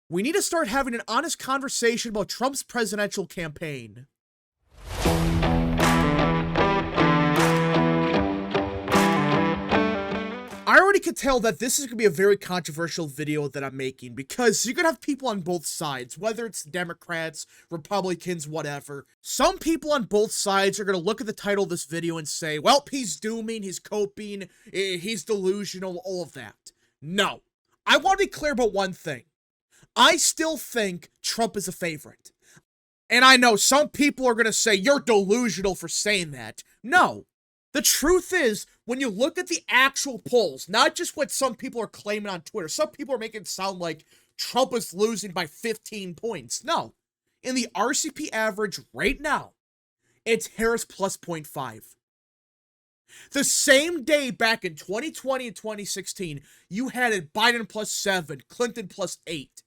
We need to start having an honest conversation about Trump's presidential campaign. I already could tell that this is going to be a very controversial video that I'm making because you're going to have people on both sides, whether it's Democrats, Republicans, whatever. Some people on both sides are going to look at the title of this video and say, well, he's dooming, he's coping, he's delusional, all of that. No. I want to be clear about one thing. I still think Trump is a favorite. And I know some people are going to say, you're delusional for saying that. No. The truth is, when you look at the actual polls, not just what some people are claiming on Twitter, some people are making it sound like Trump is losing by 15 points. No. In the RCP average right now, it's Harris plus 0.5. The same day back in 2020 and 2016, you had it Biden plus 7, Clinton plus 8.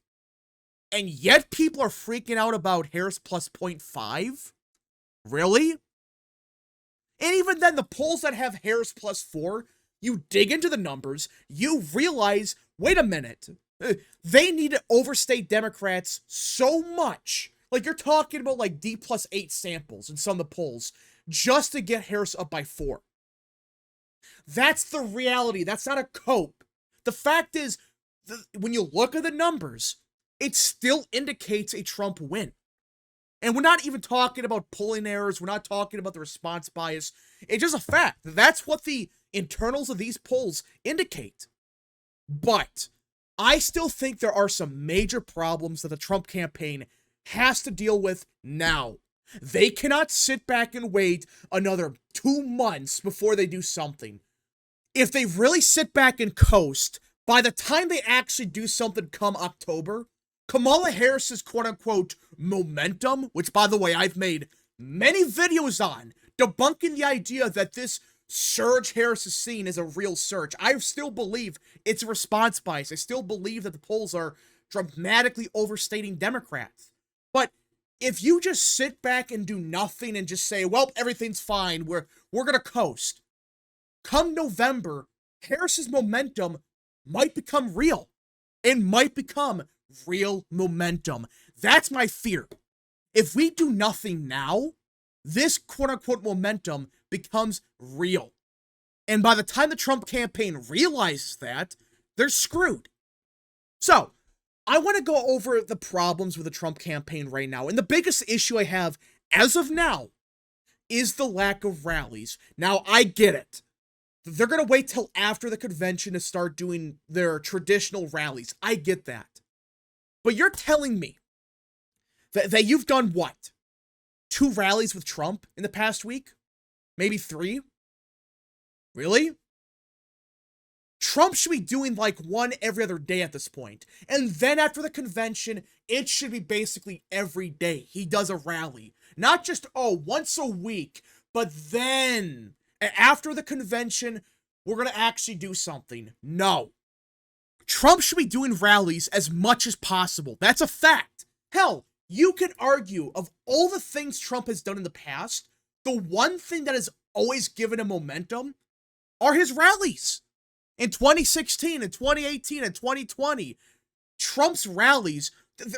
And yet people are freaking out about Harris plus 0.5? Really? And even then, the polls that have Harris plus 4, you dig into the numbers, you realize, wait a minute, they need to overstate Democrats so much. Like, you're talking about like D plus 8 samples in some of the polls just to get Harris up by 4. That's the reality. That's not a cope. The fact is, when you look at the numbers, it still indicates a Trump win. And we're not even talking about polling errors. We're not talking about the response bias. It's just a fact. That's what the internals of these polls indicate. But I still think there are some major problems that the Trump campaign has to deal with now. They cannot sit back and wait another 2 months before they do something. If they really sit back and coast, by the time they actually do something come October, Kamala Harris's quote-unquote momentum, which, by the way, I've made many videos on, debunking the idea that this surge Harris is seeing is a real surge. I still believe it's a response bias. I still believe that the polls are dramatically overstating Democrats. But if you just sit back and do nothing and just say, well, everything's fine, we're going to coast, come November, Harris's momentum might become real. It might become real momentum. That's my fear. If we do nothing now, this quote-unquote momentum becomes real. And by the time the Trump campaign realizes that, they're screwed. So, I want to go over the problems with the Trump campaign right now. And the biggest issue I have, as of now, is the lack of rallies. Now, I get it. They're going to wait till after the convention to start doing their traditional rallies. I get that. But you're telling me that you've done what? 2 rallies with Trump in the past week? Maybe 3? Really? Trump should be doing like 1 every other day at this point. And then after the convention, it should be basically every day he does a rally. Not just, once a week, but then after the convention, we're going to actually do something. No. Trump should be doing rallies as much as possible. That's a fact. Hell, you could argue of all the things Trump has done in the past, the one thing that has always given him momentum are his rallies. In 2016, and 2018, and 2020, Trump's rallies,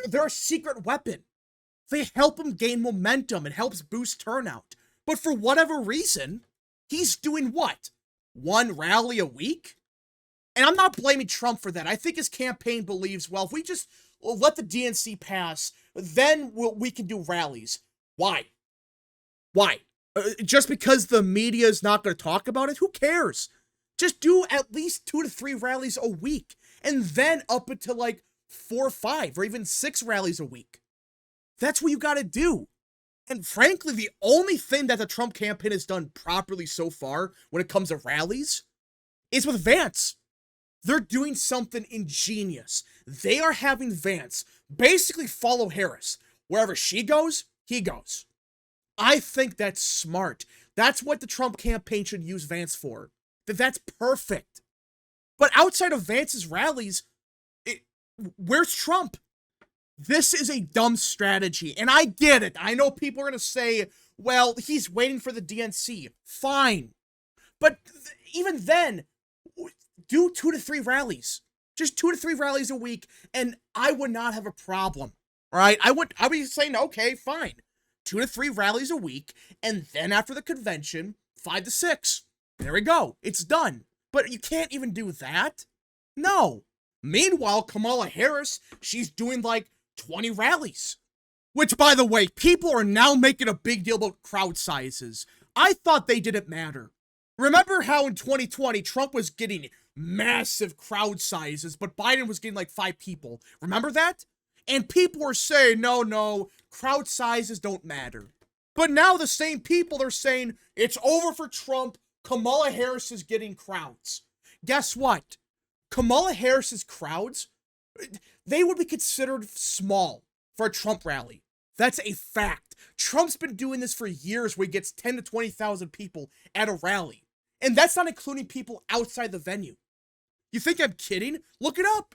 they're a secret weapon. They help him gain momentum. It helps boost turnout. But for whatever reason, he's doing what? 1 rally a week? And I'm not blaming Trump for that. I think his campaign believes, well, if we just let the DNC pass, then we can do rallies. Why? Why? Just because the media is not going to talk about it? Who cares? Just do at least 2 to 3 rallies a week. And then up until like 4 or 5 or even 6 rallies a week. That's what you got to do. And frankly, the only thing that the Trump campaign has done properly so far when it comes to rallies is with Vance. They're doing something ingenious. They are having Vance basically follow Harris. Wherever she goes, he goes. I think that's smart. That's what the Trump campaign should use Vance for. That's perfect. But outside of Vance's rallies, where's Trump? This is a dumb strategy, and I get it. I know people are going to say, well, he's waiting for the DNC. Fine. But even then, do 2 to 3 rallies. Just 2 to 3 rallies a week, and I would not have a problem. Right? I would be saying, okay, fine. 2 to 3 rallies a week, and then after the convention, 5 to 6. There we go. It's done. But you can't even do that. No. Meanwhile, Kamala Harris, she's doing like 20 rallies. Which, by the way, people are now making a big deal about crowd sizes. I thought they didn't matter. Remember how in 2020, Trump was getting massive crowd sizes, but Biden was getting like 5 people. Remember that? And people are saying, no, crowd sizes don't matter. But now the same people are saying, it's over for Trump, Kamala Harris is getting crowds. Guess what? Kamala Harris's crowds, they would be considered small for a Trump rally. That's a fact. Trump's been doing this for years where he gets 10 to 20,000 people at a rally. And that's not including people outside the venue. You think I'm kidding? Look it up.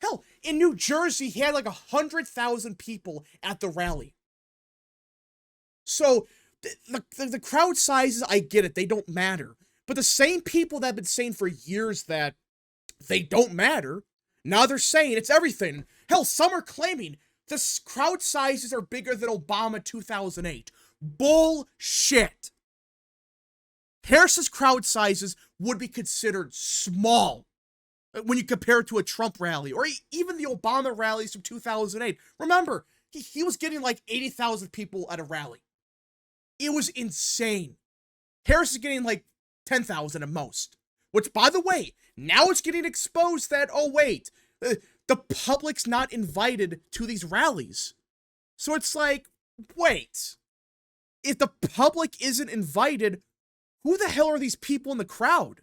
Hell, in New Jersey, he had like 100,000 people at the rally. So, the crowd sizes, I get it, they don't matter. But the same people that have been saying for years that they don't matter, now they're saying it's everything. Hell, some are claiming the crowd sizes are bigger than Obama 2008. Bullshit. Harris's crowd sizes would be considered small when you compare it to a Trump rally or even the Obama rallies from 2008. Remember, he was getting like 80,000 people at a rally. It was insane. Harris is getting like 10,000 at most. Which, by the way, now it's getting exposed that, oh wait, the public's not invited to these rallies. So it's like, wait, if the public isn't invited, who the hell are these people in the crowd?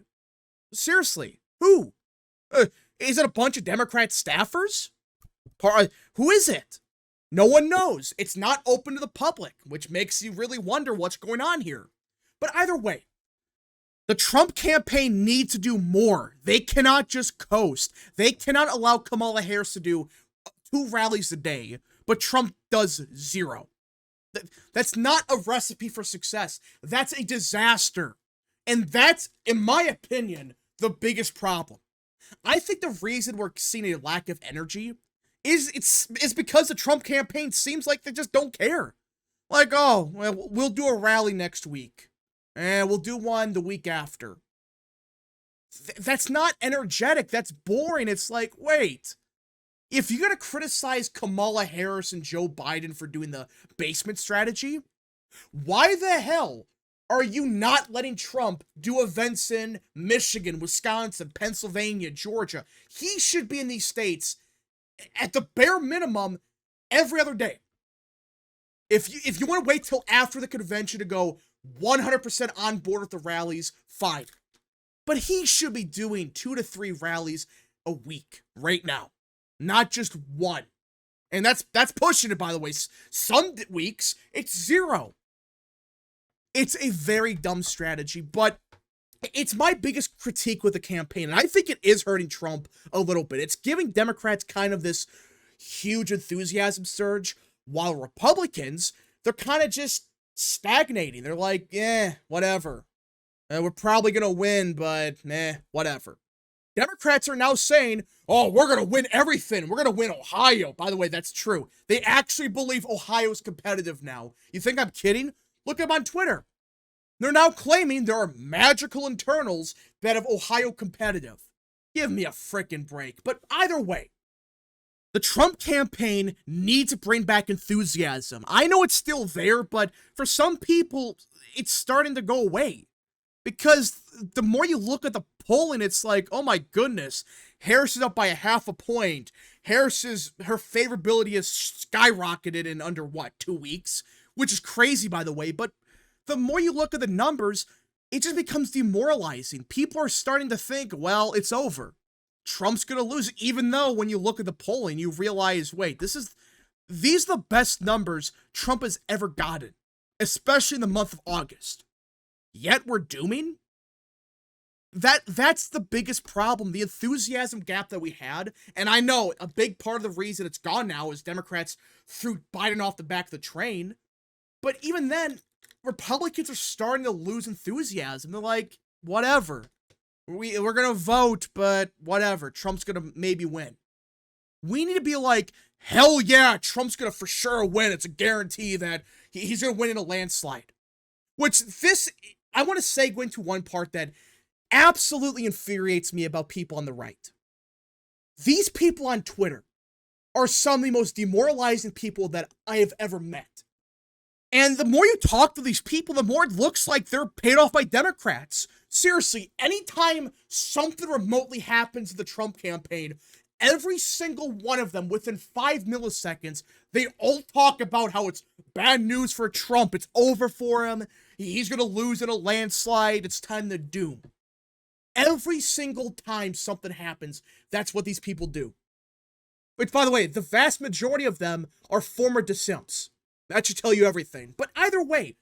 Seriously, who? Is it a bunch of Democrat staffers? Who is it? No one knows. It's not open to the public, which makes you really wonder what's going on here. But either way, the Trump campaign needs to do more. They cannot just coast. They cannot allow Kamala Harris to do 2 rallies a day, but Trump does 0. That's not a recipe for success. That's a disaster. And that's, in my opinion, the biggest problem. I think the reason we're seeing a lack of energy is because the Trump campaign seems like they just don't care. Like, oh, well, we'll do a rally next week. And we'll do one the week after. That's not energetic. That's boring. It's like, wait. If you're going to criticize Kamala Harris and Joe Biden for doing the basement strategy, why the hell are you not letting Trump do events in Michigan, Wisconsin, Pennsylvania, Georgia? He should be in these states at the bare minimum every other day. If you want to wait till after the convention to go 100% on board with the rallies, fine. But he should be doing 2 to 3 rallies a week right now, not just 1. And that's pushing it, by the way. Some weeks, it's 0. It's a very dumb strategy, but it's my biggest critique with the campaign, and I think it is hurting Trump a little bit. It's giving Democrats kind of this huge enthusiasm surge, while Republicans, they're kind of just stagnating. They're like, whatever. We're probably going to win, but whatever. Democrats are now saying, oh, we're going to win everything. We're going to win Ohio. By the way, that's true. They actually believe Ohio's competitive now. You think I'm kidding? Look them on Twitter. They're now claiming there are magical internals that have Ohio competitive. Give me a frickin' break. But either way, the Trump campaign needs to bring back enthusiasm. I know it's still there, but for some people, it's starting to go away. Because the more you look at the polling, it's like, oh my goodness, Harris is up by 0.5 point. Her favorability has skyrocketed in under, 2 weeks? Which is crazy, by the way, but the more you look at the numbers, it just becomes demoralizing. People are starting to think, well, it's over. Trump's going to lose, even though when you look at the polling, you realize, wait, these are the best numbers Trump has ever gotten, especially in the month of August. Yet we're dooming? That's the biggest problem, the enthusiasm gap that we had. And I know a big part of the reason it's gone now is Democrats threw Biden off the back of the train. But even then, Republicans are starting to lose enthusiasm. They're like, whatever. We're gonna vote, but whatever. Trump's gonna maybe win. We need to be like, hell yeah, Trump's gonna for sure win. It's a guarantee that he's gonna win in a landslide. Which I want to segue into one part that absolutely infuriates me about people on the right. These people on Twitter are some of the most demoralizing people that I have ever met. And the more you talk to these people, the more it looks like they're paid off by Democrats. Seriously, anytime something remotely happens to the Trump campaign, every single one of them, within 5 milliseconds, they all talk about how it's bad news for Trump. It's over for him. He's going to lose in a landslide. It's time to doom. Every single time something happens, that's what these people do. Which, by the way, the vast majority of them are former DeSimps. That should tell you everything. But either way,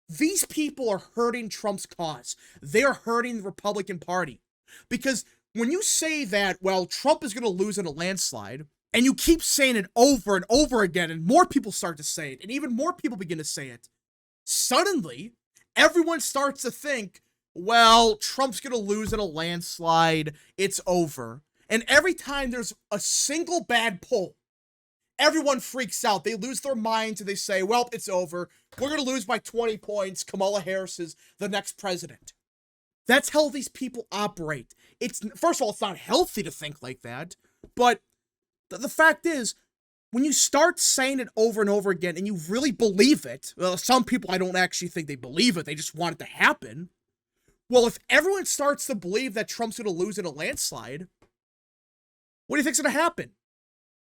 these people are hurting Trump's cause. They are hurting the Republican Party. Because when you say that, well, Trump is going to lose in a landslide, and you keep saying it over and over again, and more people start to say it, and even more people begin to say it, suddenly, everyone starts to think, well, Trump's going to lose in a landslide, it's over. And every time there's a single bad poll, everyone freaks out. They lose their minds and they say, well, it's over. We're going to lose by 20 points. Kamala Harris is the next president. That's how these people operate. First of all, it's not healthy to think like that. But the fact is, when you start saying it over and over again and you really believe it, well, some people, I don't actually think they believe it. They just want it to happen. Well, if everyone starts to believe that Trump's going to lose in a landslide, what do you think's going to happen?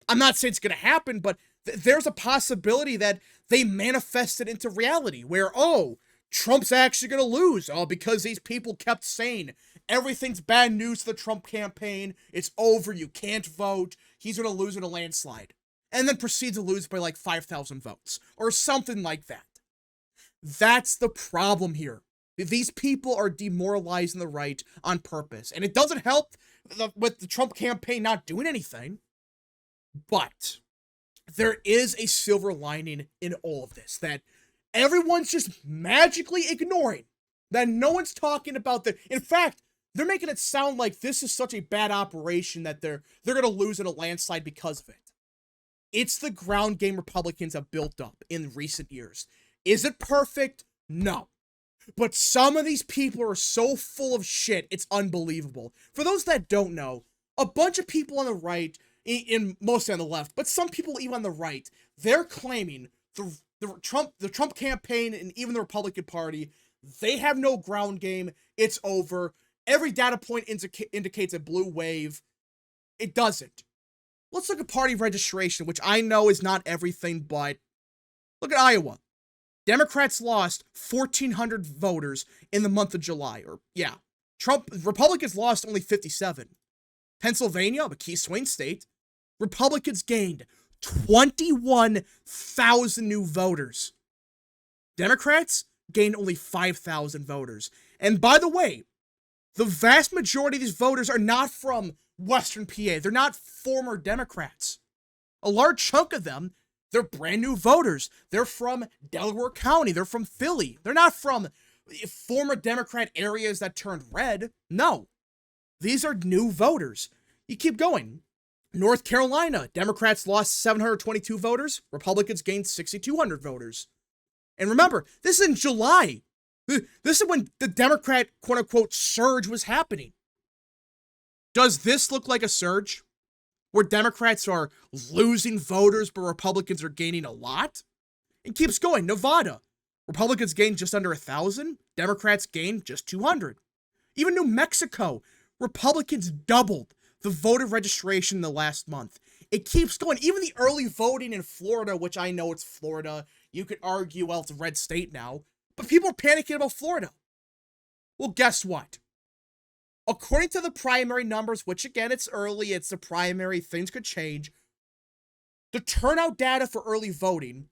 I'm not saying it's going to happen, but there's a possibility that they manifest it into reality where, oh, Trump's actually going to lose. Oh, because these people kept saying everything's bad news to the Trump campaign. It's over. You can't vote. He's going to lose in a landslide. And then proceed to lose by like 5,000 votes or something like that. That's the problem here. These people are demoralizing the right on purpose. And it doesn't help with the Trump campaign not doing anything. But there is a silver lining in all of this that everyone's just magically ignoring, that no one's talking about. In fact, they're making it sound like this is such a bad operation that they're going to lose in a landslide because of it. It's the ground game Republicans have built up in recent years. Is it perfect? No. But some of these people are so full of shit, it's unbelievable. For those that don't know, a bunch of people on the right, mostly on the left, but some people even on the right, they're claiming the Trump campaign and even the Republican Party, they have no ground game. It's over. Every data point indicates a blue wave. It doesn't. Let's look at party registration, which I know is not everything, but look at Iowa. Democrats lost 1,400 voters in the month of July. Republicans lost only 57. Pennsylvania, a key swing state, Republicans gained 21,000 new voters. Democrats gained only 5,000 voters. And by the way, the vast majority of these voters are not from Western PA. They're not former Democrats. A large chunk of them, they're brand new voters. They're from Delaware County. They're from Philly. They're not from former Democrat areas that turned red. No. These are new voters. You keep going. North Carolina, Democrats lost 722 voters. Republicans gained 6,200 voters. And remember, this is in July. This is when the Democrat, quote-unquote, surge was happening. Does this look like a surge? Where Democrats are losing voters, but Republicans are gaining a lot? It keeps going. Nevada, Republicans gained just under 1,000. Democrats gained just 200. Even New Mexico, Republicans doubled the voter registration in the last month. It keeps going. Even the early voting in Florida, which I know it's Florida, you could argue, well, it's a red state now, but people are panicking about Florida. Well, guess what? According to the primary numbers, which again, it's early, it's the primary, things could change. The turnout data for early voting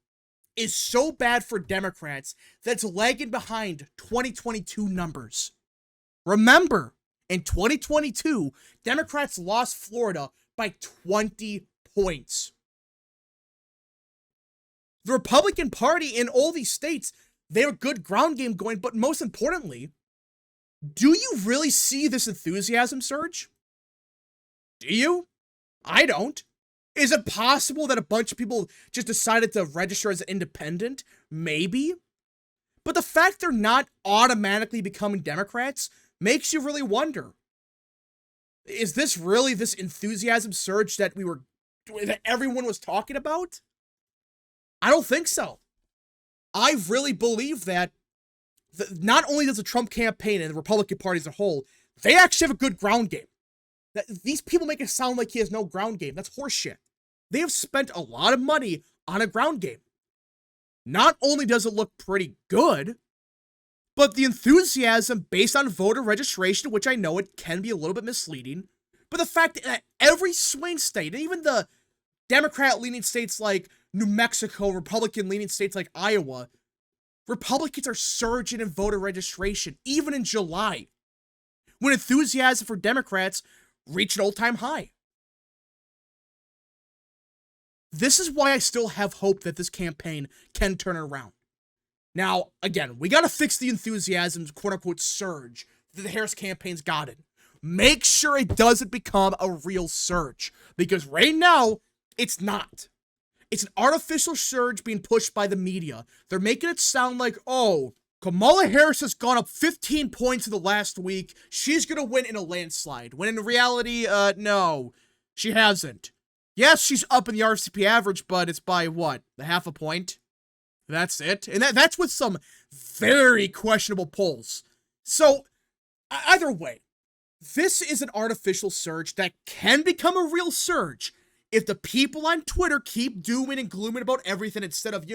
is so bad for Democrats that it's lagging behind 2022 numbers. Remember, in 2022, Democrats lost Florida by 20 points. The Republican Party in all these states, they have a good ground game going, but most importantly, Do you really see this enthusiasm surge? Do you? I don't. Is it possible that a bunch of people just decided to register as an independent? Maybe. But the fact they're not automatically becoming Democrats makes you really wonder. Is this really this enthusiasm surge that everyone was talking about? I don't think so. I really believe that not only does the Trump campaign and the Republican Party as a whole, they actually have a good ground game. These people make it sound like he has no ground game. That's horseshit. They have spent a lot of money on a ground game. Not only does it look pretty good, but the enthusiasm based on voter registration, which I know it can be a little bit misleading, but the fact that every swing state, and even the Democrat-leaning states like New Mexico, Republican-leaning states like Iowa, Republicans are surging in voter registration, even in July, when enthusiasm for Democrats reached an all-time high. This is why I still have hope that this campaign can turn it around. Now, again, we gotta fix the enthusiasm, quote-unquote, surge that the Harris campaign's gotten. Make sure it doesn't become a real surge, because right now, it's not. It's an artificial surge being pushed by the media. They're making it sound like, oh, Kamala Harris has gone up 15 points in the last week. She's gonna win in a landslide. When in reality, no, she hasn't. Yes, she's up in the RCP average, but it's by what? The half a point? That's it. And that's with some very questionable polls. So, either way, this is an artificial surge that can become a real surge if the people on Twitter keep dooming and glooming about everything instead of,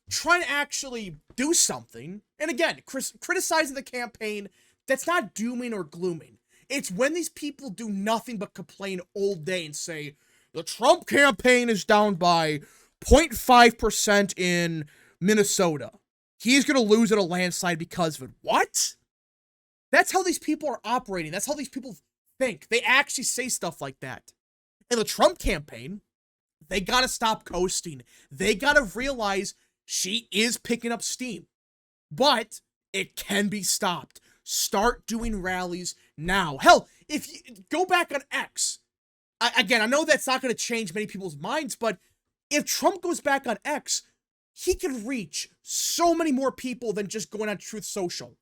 trying to actually do something. And again, criticizing the campaign, that's not dooming or glooming. It's when these people do nothing but complain all day and say, the Trump campaign is down by 0.5% in Minnesota. He's going to lose at a landslide because of it. What? That's how these people are operating. That's how these people think. They actually say stuff like that. And the Trump campaign, they got to stop coasting. They got to realize she is picking up steam. But it can be stopped. Start doing rallies now. Hell, if you go back on X, again, I know that's not going to change many people's minds, but if Trump goes back on X, he can reach so many more people than just going on Truth Social.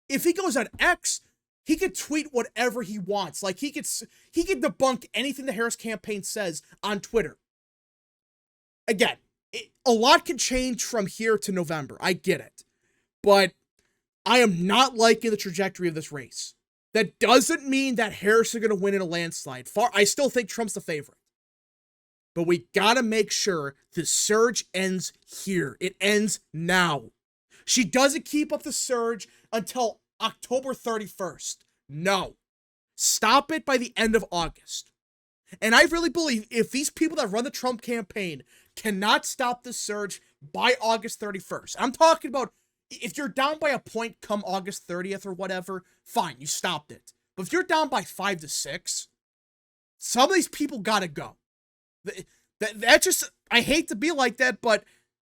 If he goes on X, he could tweet whatever he wants. Like, he could debunk anything the Harris campaign says on Twitter. Again, a lot can change from here to November. I get it. But I am not liking the trajectory of this race. That doesn't mean that Harris is going to win in a landslide. I still think Trump's the favorite. But we gotta make sure the surge ends here. It ends now. She doesn't keep up the surge until October 31st. No. Stop it by the end of August. And I really believe if these people that run the Trump campaign cannot stop the surge by August 31st, I'm talking about if you're down by a point come August 30th or whatever, fine, you stopped it. But if you're down by 5 to 6, some of these people gotta go. That just, I hate to be like that, but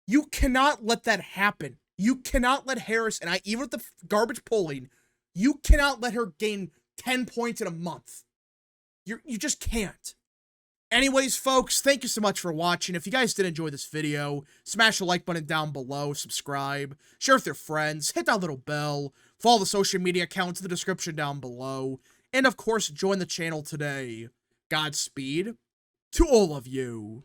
you cannot let that happen. You cannot let Harris, and even with the garbage polling, you cannot let her gain 10 points in a month. You just can't. Anyways, folks, thank you so much for watching. If you guys did enjoy this video, smash the like button down below, subscribe, share with your friends, hit that little bell, follow the social media accounts in the description down below, and of course, join the channel today. Godspeed to all of you.